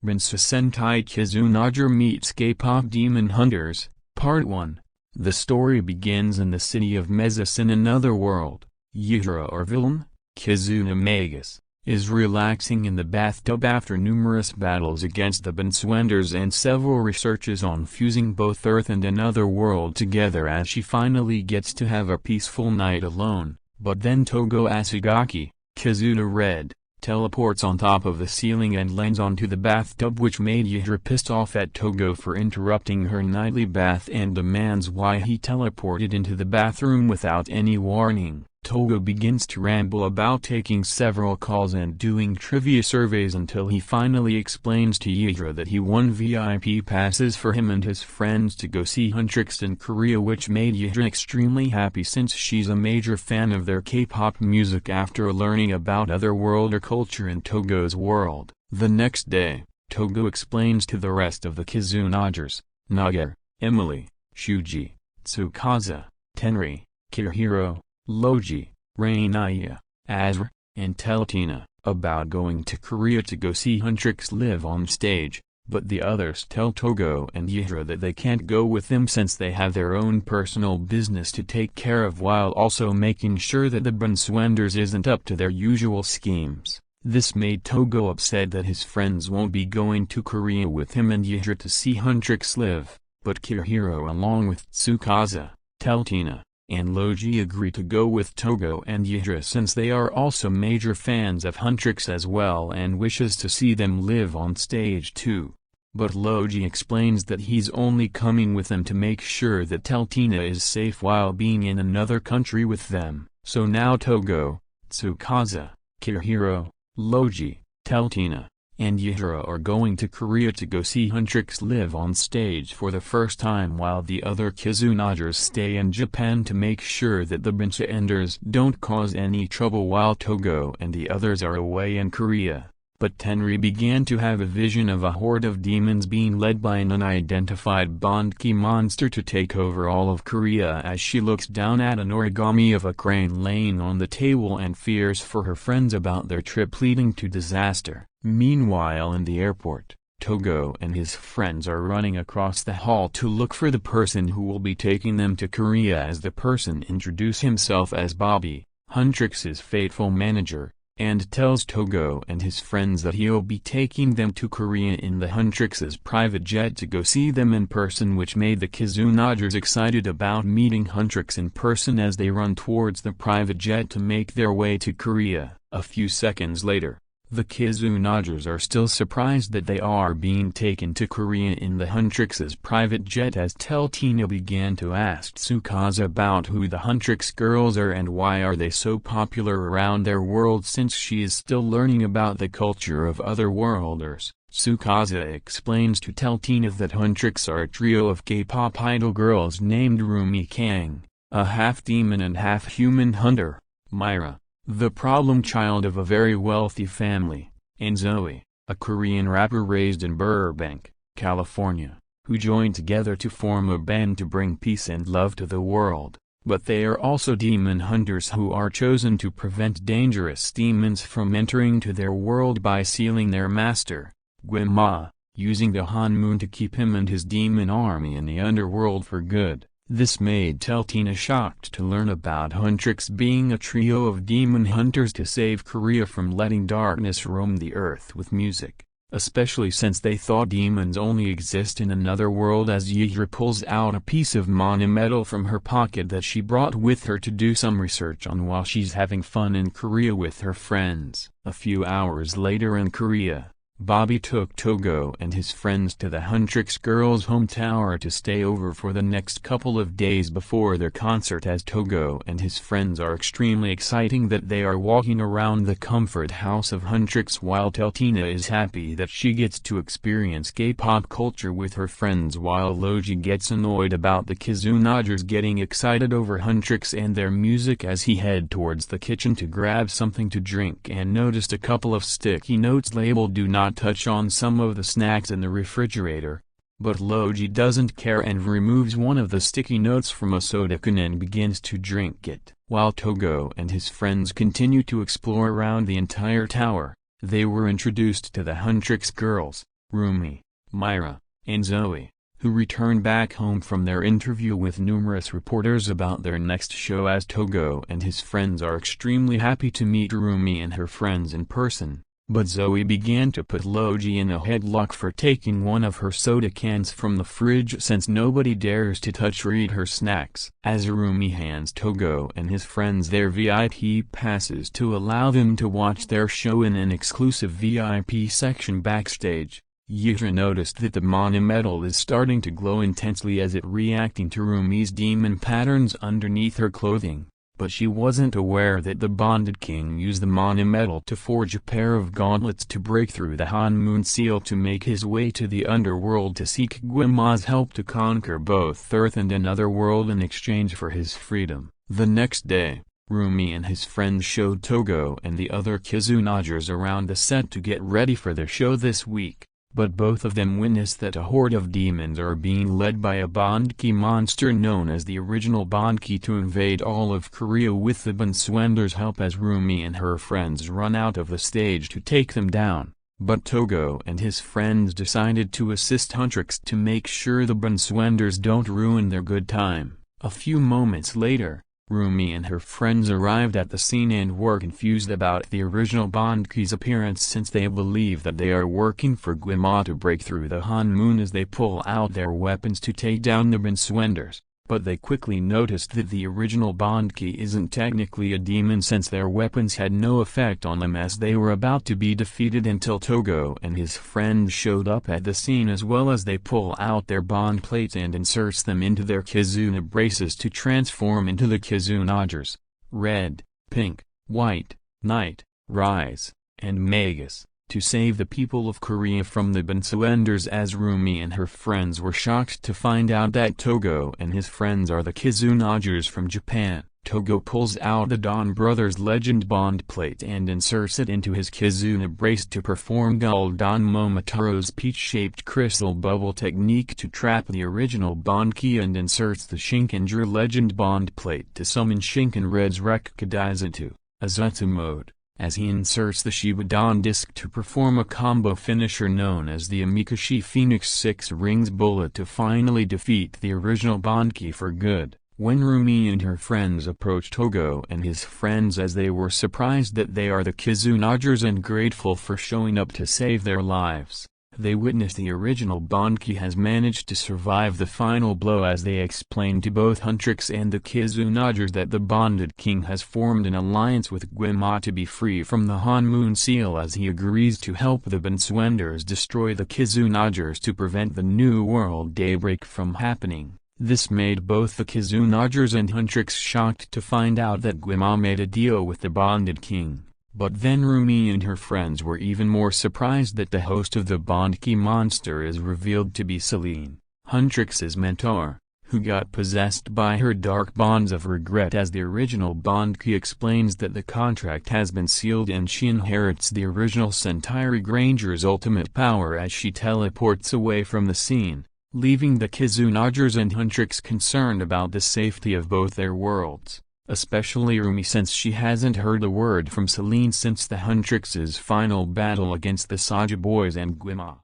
Bansou Sentai Kizunager meets K-pop Demon Hunters, Part 1. The story begins in the city of Mezus in another world. Yihdra, or villain, Kizunagers, is relaxing in the bathtub after numerous battles against the Bansouenders and several researches on fusing both Earth and another world together as she finally gets to have a peaceful night alone. But then Togo Asagaki, Origa Red, teleports on top of the ceiling and lands onto the bathtub, which made Yihdra pissed off at Togo for interrupting her nightly bath and demands why he teleported into the bathroom without any warning. Togo begins to ramble about taking several calls and doing trivia surveys until he finally explains to Yihdra that he won VIP passes for him and his friends to go see Huntrix in Korea, which made Yihdra extremely happy since she's a major fan of their K-pop music after learning about otherworld culture in Togo's world. The next day, Togo explains to the rest of the Kizunagers, Nager, Emily, Shuji, Tsukasa, Tenri, Kiyohiro, Lowji, Rainaya, Azra, and Teltina, about going to Korea to go see Huntrix live on stage, but the others tell Togo and Yihdra that they can't go with them since they have their own personal business to take care of, while also making sure that the Bansouenders isn't up to their usual schemes. This made Togo upset that his friends won't be going to Korea with him and Yihdra to see Huntrix live, but Kiyohiro along with Tsukasa, Teltina, and Lowji agree to go with Togo and Yihdra since they are also major fans of Huntrix as well and wishes to see them live on stage too. But Lowji explains that he's only coming with them to make sure that Teltina is safe while being in another country with them. So now Togo, Tsukasa, Kiyohiro, Lowji, Teltina, and Yihdra are going to Korea to go see Huntrix live on stage for the first time, while the other Kizunagers stay in Japan to make sure that the Bansouenders don't cause any trouble while Togo and the others are away in Korea. But Tenri began to have a vision of a horde of demons being led by an unidentified Bondki monster to take over all of Korea as she looks down at an origami of a crane laying on the table and fears for her friends about their trip leading to disaster. Meanwhile in the airport, Togo and his friends are running across the hall to look for the person who will be taking them to Korea, as the person introduces himself as Bobby, Huntrix's faithful manager, and tells Togo and his friends that he'll be taking them to Korea in the Huntrix's private jet to go see them in person, which made the Kizunagers excited about meeting Huntrix in person as they run towards the private jet to make their way to Korea. A few seconds later, the Kizunagers are still surprised that they are being taken to Korea in the Huntrix's private jet, as Teltina began to ask Tsukasa about who the Huntrix girls are and why are they so popular around their world, since she is still learning about the culture of otherworlders. Tsukasa explains to Teltina that Huntrix are a trio of K-pop idol girls named Rumi Kang, a half-demon and half-human hunter, Myra, the problem child of a very wealthy family, and Zoe, a Korean rapper raised in Burbank, California, who joined together to form a band to bring peace and love to the world. But they are also demon hunters who are chosen to prevent dangerous demons from entering to their world by sealing their master, Gwi-Ma, using the Honmoon to keep him and his demon army in the underworld for good. This made Teltina shocked to learn about Huntrix being a trio of demon hunters to save Korea from letting darkness roam the earth with music, especially since they thought demons only exist in another world, as Yihdra pulls out a piece of monometal from her pocket that she brought with her to do some research on while she's having fun in Korea with her friends. A few hours later in Korea, Bobby took Togo and his friends to the Huntrix girls' home tower to stay over for the next couple of days before their concert, as Togo and his friends are extremely exciting that they are walking around the comfort house of Huntrix, while Teltina is happy that she gets to experience K-pop culture with her friends, while Lowji gets annoyed about the Kizunagers getting excited over Huntrix and their music as he head towards the kitchen to grab something to drink and noticed a couple of sticky notes labeled "Do not touch" on some of the snacks in the refrigerator, but Lowji doesn't care and removes one of the sticky notes from a soda can and begins to drink it. While Togo and his friends continue to explore around the entire tower, they were introduced to the Huntrix girls, Rumi, Myra, and Zoe, who return back home from their interview with numerous reporters about their next show, as Togo and his friends are extremely happy to meet Rumi and her friends in person. But Zoe began to put Lowji in a headlock for taking one of her soda cans from the fridge, since nobody dares to touch or eat her snacks. As Rumi hands Togo and his friends their VIP passes to allow them to watch their show in an exclusive VIP section backstage, Yihdra noticed that the mana metal is starting to glow intensely as it reacting to Rumi's demon patterns underneath her clothing. But she wasn't aware that the Bonded King used the mana metal to forge a pair of gauntlets to break through the Honmoon seal to make his way to the underworld to seek Gwi-Ma's help to conquer both Earth and another world in exchange for his freedom. The next day, Rumi and his friends showed Togo and the other Kizunagers around the set to get ready for their show this week. But both of them witnessed that a horde of demons are being led by a Bondki monster known as the original Bondki to invade all of Korea with the Bansou's help, as Rumi and her friends run out of the stage to take them down. But Togo and his friends decided to assist Huntrix to make sure the Bansou's don't ruin their good time. A few moments later, Rumi and her friends arrived at the scene and were confused about the original Bondki's appearance, since they believe that they are working for Gwi-Ma to break through the Honmoon as they pull out their weapons to take down the Bansou's. But they quickly noticed that the original Bondki isn't technically a demon, since their weapons had no effect on them as they were about to be defeated, until Togo and his friends showed up at the scene, as well as they pull out their bond plates and inserts them into their Kizunagers to transform into the Kizunagers: Red, Pink, White, Night, Rise, and Magus, to save the people of Korea from the Bansou's. As Rumi and her friends were shocked to find out that Togo and his friends are the Kizunagers from Japan, Togo pulls out the Donbrothers legend bond plate and inserts it into his Kizunagers to perform Gul'dan Momotaro's peach-shaped crystal bubble technique to trap the original Bondki, and inserts the Shinkenger legend bond plate to summon Shinkeger's Rekadize into Azutsu mode, as he inserts the Shibudan disc to perform a combo finisher known as the Amikashi Phoenix 6 Rings Bullet to finally defeat the original Bondki for good. When Rumi and her friends approach Togo and his friends, as they were surprised that they are the Kizunagers and grateful for showing up to save their lives, they witness the original Bondki has managed to survive the final blow, as they explain to both Huntrix and the Kizunagers that the Bonded King has formed an alliance with Gwi-Ma to be free from the Honmoon seal, as he agrees to help the Bansou's destroy the Kizunagers to prevent the New World daybreak from happening. This made both the Kizunagers and Huntrix shocked to find out that Gwi-Ma made a deal with the Bonded King. But then Rumi and her friends were even more surprised that the host of the Bondki monster is revealed to be Celine, Huntrix's mentor, who got possessed by her dark bonds of regret, as the original Bondki explains that the contract has been sealed and she inherits the original Sentai Origaranger's ultimate power as she teleports away from the scene, leaving the Kizunagers and Huntrix concerned about the safety of both their worlds. Especially Rumi, since she hasn't heard a word from Celine since the Huntrix's final battle against the Saja boys and Gwi-Ma.